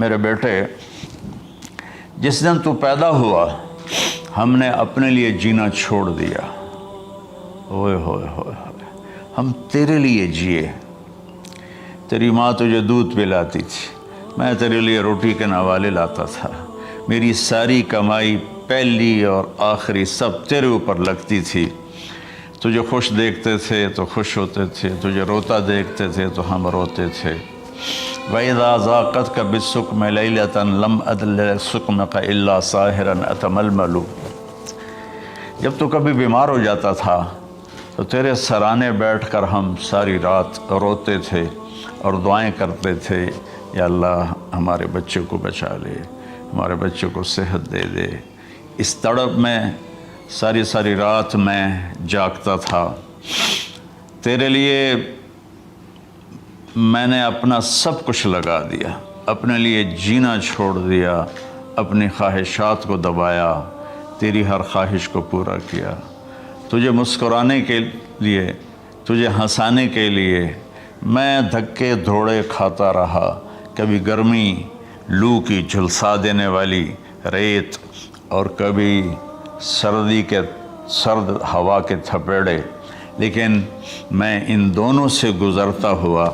میرے بیٹے جس دن تو پیدا ہوا ہم نے اپنے لیے جینا چھوڑ دیا. اوئے ہوئے ہوئے ہوئے, ہم تیرے لیے جیے. تیری ماں تجھے دودھ پلاتی تھی, میں تیرے لیے روٹی کے نوالے لاتا تھا. میری ساری کمائی پہلی اور آخری سب تیرے اوپر لگتی تھی. تجھے خوش دیکھتے تھے تو خوش ہوتے تھے, تجھے روتا دیکھتے تھے تو ہم روتے تھے. وَإِذَا ذَاقَتْكَ بِالسُّقْمِ لَيْلَةً لَمْ أَدْلِ سُقْمَكَ إِلَّا سَاهِرًا أَتَمَلْمَلُ. جب تو کبھی بیمار ہو جاتا تھا تو تیرے سرانے بیٹھ کر ہم ساری رات روتے تھے اور دعائیں کرتے تھے, یا اللہ ہمارے بچے کو بچا لے, ہمارے بچے کو صحت دے دے. اس تڑپ میں ساری رات میں جاگتا تھا. تیرے لیے میں نے اپنا سب کچھ لگا دیا, اپنے لیے جینا چھوڑ دیا, اپنی خواہشات کو دبایا, تیری ہر خواہش کو پورا کیا. تجھے مسکرانے کے لیے, تجھے ہنسانے کے لیے میں دھکے دھوڑے کھاتا رہا. کبھی گرمی لو کی جھلسا دینے والی ریت اور کبھی سردی کے سرد ہوا کے تھپیڑے, لیکن میں ان دونوں سے گزرتا ہوا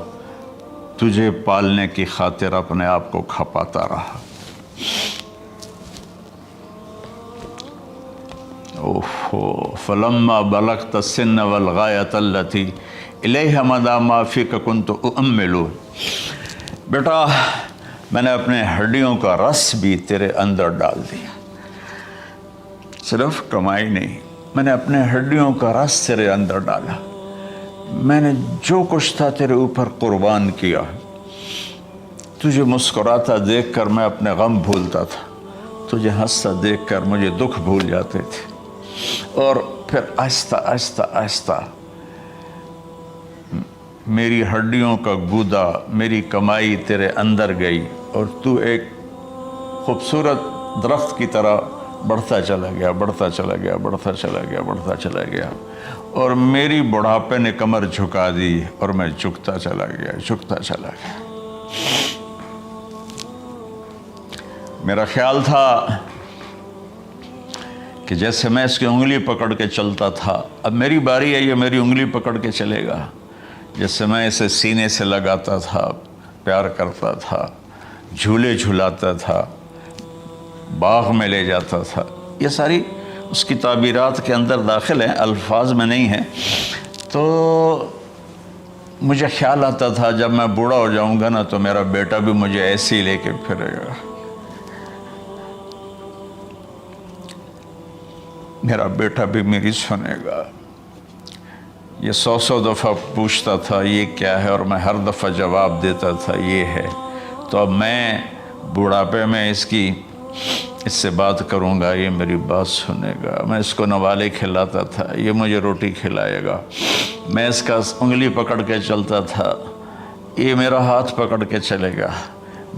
تجھے پالنے کی خاطر اپنے آپ کو کھپاتا رہا. فلما بلغت السن والغایۃ التی الیہ مدی ما فیک کنت اؤمل. بیٹا میں نے اپنے ہڈیوں کا رس بھی تیرے اندر ڈال دیا. صرف کمائی نہیں, میں نے اپنے ہڈیوں کا رس تیرے اندر ڈالا. میں نے جو کچھ تھا تیرے اوپر قربان کیا. تجھے مسکراتا دیکھ کر میں اپنے غم بھولتا تھا, تجھے ہنستا دیکھ کر مجھے دکھ بھول جاتے تھے. اور پھر آہستہ آہستہ آہستہ میری ہڈیوں کا گودا, میری کمائی تیرے اندر گئی اور تو ایک خوبصورت درخت کی طرح بڑھتا چلا گیا, بڑھتا چلا گیا, بڑھتا چلا گیا, بڑھتا چلا گیا. اور میری بڑھاپے نے کمر جھکا دی اور میں جھکتا چلا گیا, جھکتا چلا گیا. میرا خیال تھا کہ جیسے میں اس کی انگلی پکڑ کے چلتا تھا, اب میری باری ہے, یہ میری انگلی پکڑ کے چلے گا. جیسے میں اسے سینے سے لگاتا تھا, پیار کرتا تھا, جھولے جھلاتا تھا, باغ میں لے جاتا تھا. یہ ساری اس کی تعبیرات کے اندر داخل ہیں, الفاظ میں نہیں ہیں. تو مجھے خیال آتا تھا جب میں بوڑھا ہو جاؤں گا نا تو میرا بیٹا بھی مجھے ایسے ہی لے کے پھرے گا, میرا بیٹا بھی میری سنے گا. یہ 100 دفعہ پوچھتا تھا یہ کیا ہے, اور میں ہر دفعہ جواب دیتا تھا یہ ہے. تو اب میں بوڑھاپے میں اس سے بات کروں گا, یہ میری بات سنے گا. میں اس کو نوالے کھلاتا تھا, یہ مجھے روٹی کھلائے گا. میں اس کا انگلی پکڑ کے چلتا تھا, یہ میرا ہاتھ پکڑ کے چلے گا.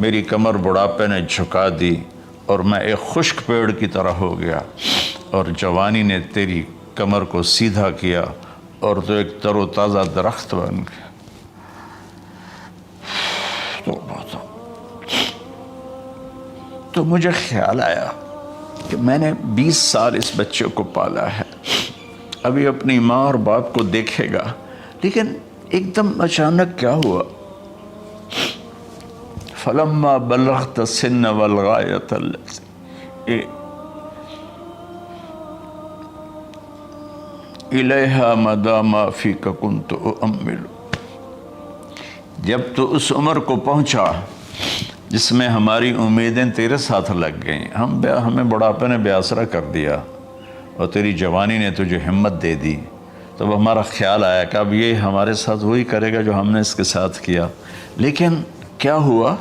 میری کمر بڑھاپے نے جھکا دی اور میں ایک خشک پیڑ کی طرح ہو گیا, اور جوانی نے تیری کمر کو سیدھا کیا اور تو ایک تر و تازہ درخت بن گیا. تو مجھے خیال آیا کہ میں نے 20 سال اس بچے کو پالا ہے, ابھی اپنی ماں اور باپ کو دیکھے گا. لیکن ایک دم اچانک کیا ہوا, فلما بلغت السن والغایۃ التی الیہا مدی ما فیک کنت اؤمل. جب تو اس عمر کو پہنچا جس میں ہماری امیدیں تیرے ساتھ لگ گئیں, ہمیں بڑھاپے نے بے آسرا کر دیا اور تیری جوانی نے تجھے ہمت دے دی, تب ہمارا خیال آیا کہ اب یہ ہمارے ساتھ وہی کرے گا جو ہم نے اس کے ساتھ کیا. لیکن کیا ہوا,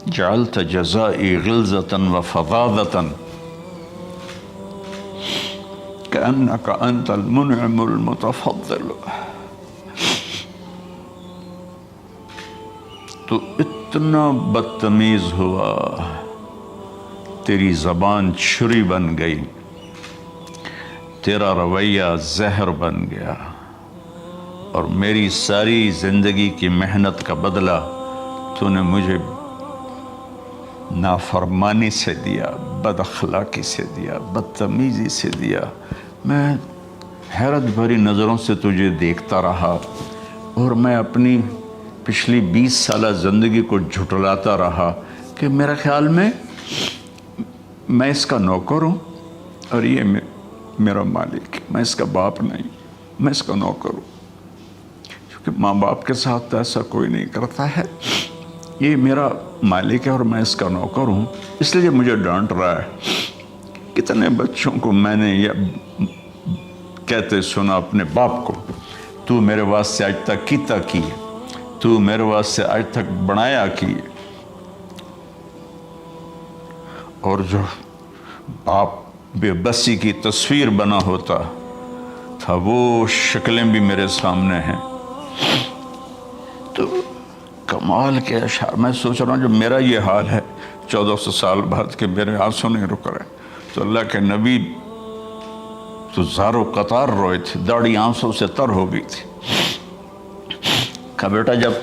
جعلت جزائی غلظۃ وفظاظۃ کأنک انت المنعم المتفضل. تو اتنا بدتمیز ہوا, تیری زبان چھری بن گئی, تیرا رویہ زہر بن گیا, اور میری ساری زندگی کی محنت کا بدلہ تو نے مجھے نافرمانی سے دیا، بد اخلاقی سے دیا، بدتمیزی سے دیا۔ میں حیرت بھری نظروں سے تجھے دیکھتا رہا اور میں اپنی پچھلی 20 سالہ زندگی کو جھٹلاتا رہا کہ میرا خیال میں اس کا نوکر ہوں اور یہ میرا مالک ہے، میں اس کا باپ نہیں، میں اس کا نوکر ہوں۔ کیونکہ ماں باپ کے ساتھ ایسا کوئی نہیں کرتا ہے، یہ میرا مالک ہے اور میں اس کا نوکر ہوں، اس لیے مجھے ڈانٹ رہا ہے۔ کتنے بچوں کو میں نے یہ کہتے سنا اپنے باپ کو، تو میرے واسطے آج تک کیتا کی، تو میرے واسطے آج تک بنایا کی۔ اور جو باپ بے بسی کی تصویر بنا ہوتا تھا وہ شکلیں بھی میرے سامنے ہیں۔ تو کمال کے اشعار، میں سوچ رہا ہوں جو میرا یہ حال ہے 1400 سال بعد کہ میرے آنسو نہیں رک رہے، تو اللہ کے نبی تو زار و قطار روئے تھے، داڑھی آنسوں سے تر ہو گئی تھی۔ کہا بیٹا جب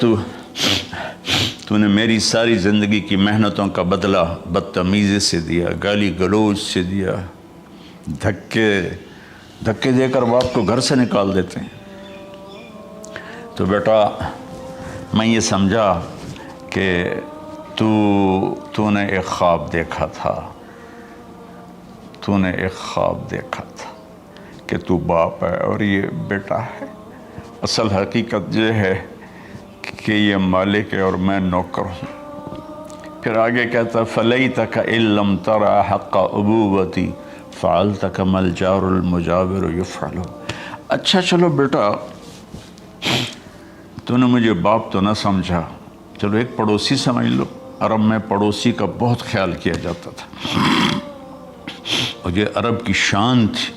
تو نے میری ساری زندگی کی محنتوں کا بدلہ بدتمیزی سے دیا، گالی گلوچ سے دیا، دھکے دے کر باپ کو گھر سے نکال دیتے ہیں، تو بیٹا میں یہ سمجھا کہ تو نے ایک خواب دیکھا تھا، تو نے ایک خواب دیکھا تھا کہ تو باپ ہے اور یہ بیٹا ہے۔ اصل حقیقت یہ ہے کہ یہ مالک ہے اور میں نوکر ہوں۔ پھر آگے کہتا فَلَيْتَكَ إِن لَّمْ تَرَ حَقَّ أُبُوَّتِي فَعَلْتَ كَمَا الْجَارُ الْمُجَاوِرُ يَفْعَلُ۔ اچھا چلو بیٹا تو نے مجھے باپ تو نہ سمجھا، چلو ایک پڑوسی سمجھ لو۔ عرب میں پڑوسی کا بہت خیال کیا جاتا تھا اور یہ عرب کی شان تھی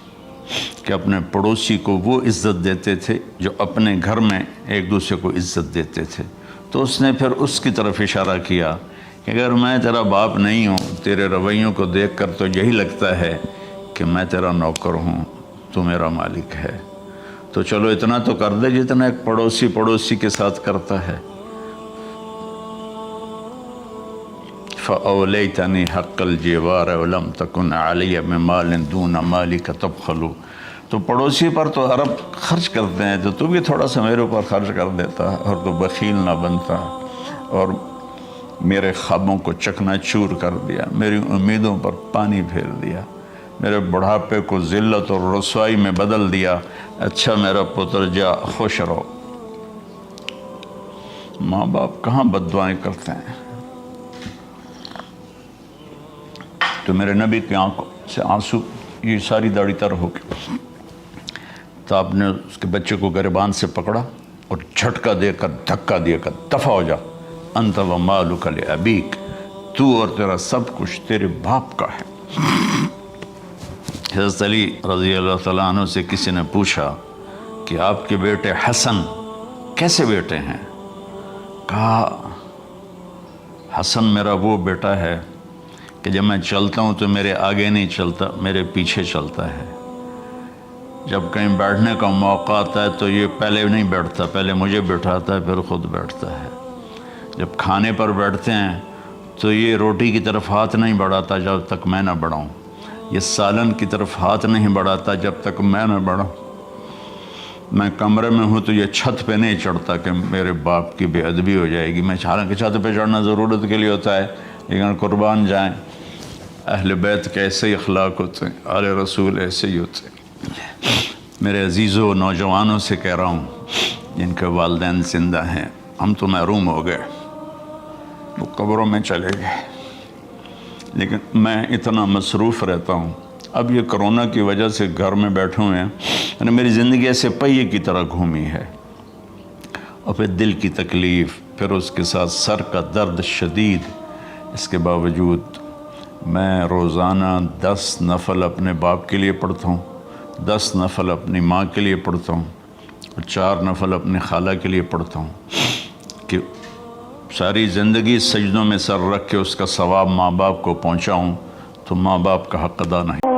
کہ اپنے پڑوسی کو وہ عزت دیتے تھے جو اپنے گھر میں ایک دوسرے کو عزت دیتے تھے۔ تو اس نے پھر اس کی طرف اشارہ کیا کہ اگر میں تیرا باپ نہیں ہوں، تیرے رویوں کو دیکھ کر تو یہی لگتا ہے کہ میں تیرا نوکر ہوں، تو میرا مالک ہے، تو چلو اتنا تو کر دے جتنا ایک پڑوسی کے ساتھ کرتا ہے۔ فَأَوْلَيْتَنِي حَقَّ الْجِوَارِ وَلَمْ تَكُنْ عَلَيَّ مِنْ دُونَ مَالِكَ تَبْخَلُ۔ تو پڑوسی پر تو عرب خرچ کرتے ہیں، تو بھی تھوڑا سا میرے اوپر خرچ کر دیتا اور تو بخیل نہ بنتا اور میرے خوابوں کو چکنا چور کر دیا، میری امیدوں پر پانی پھیر دیا، میرے بڑھاپے کو ذلت اور رسوائی میں بدل دیا۔ اچھا میرا پتر جا خوش رہو۔ ماں باپ کہاں بد دعائیں کرتے ہیں؟ تو میرے نبی کی آنکھوں سے آنسو، یہ ساری داڑھی تر ہو گئی۔ تو آپ نے اس کے بچے کو گریبان سے پکڑا اور جھٹکا دے کر دھکا دے کر دفع ہو جا، انت و مالک لابیک، تو اور تیرا سب کچھ تیرے باپ کا ہے۔ حضرت علی رضی اللہ تعالیٰ عنہ سے کسی نے پوچھا کہ آپ کے بیٹے حسن کیسے بیٹے ہیں؟ کہا حسن میرا وہ بیٹا ہے کہ جب میں چلتا ہوں تو میرے آگے نہیں چلتا، میرے پیچھے چلتا ہے۔ جب کہیں بیٹھنے کا موقع آتا ہے تو یہ پہلے نہیں بیٹھتا، پہلے مجھے بٹھاتا ہے پھر خود بیٹھتا ہے۔ جب کھانے پر بیٹھتے ہیں تو یہ روٹی کی طرف ہاتھ نہیں بڑھاتا جب تک میں نہ بڑھاؤں، یہ سالن کی طرف ہاتھ نہیں بڑھاتا جب تک میں نہ بڑھاؤں۔ میں کمرے میں ہوں تو یہ چھت پہ نہیں چڑھتا کہ میرے باپ کی بے ادبی ہو جائے گی۔ میں حالانکہ چھت پہ چڑھنا ضرورت کے لیے ہوتا ہے، لیکن قربان جائیں اہل بیت کے ایسے ہی اخلاق ہوتے ہیں، آل رسول ایسے ہی ہوتے ہیں۔ میرے عزیزوں نوجوانوں سے کہہ رہا ہوں جن کے والدین زندہ ہیں، ہم تو محروم ہو گئے، وہ قبروں میں چلے گئے، لیکن میں اتنا مصروف رہتا ہوں۔ اب یہ کرونا کی وجہ سے گھر میں بیٹھے ہوئے ہیں، یعنی میری زندگی ایسے پہیے کی طرح گھومی ہے، اور پھر دل کی تکلیف، پھر اس کے ساتھ سر کا درد شدید۔ اس کے باوجود میں روزانہ 10 نفل اپنے باپ کے لیے پڑھتا ہوں، 10 نفل اپنی ماں کے لیے پڑھتا ہوں، اور 4 نفل اپنی خالہ کے لیے پڑھتا ہوں کہ ساری زندگی سجدوں میں سر رکھ کے اس کا ثواب ماں باپ کو پہنچاؤں، تو ماں باپ کا حق ادا نہیں۔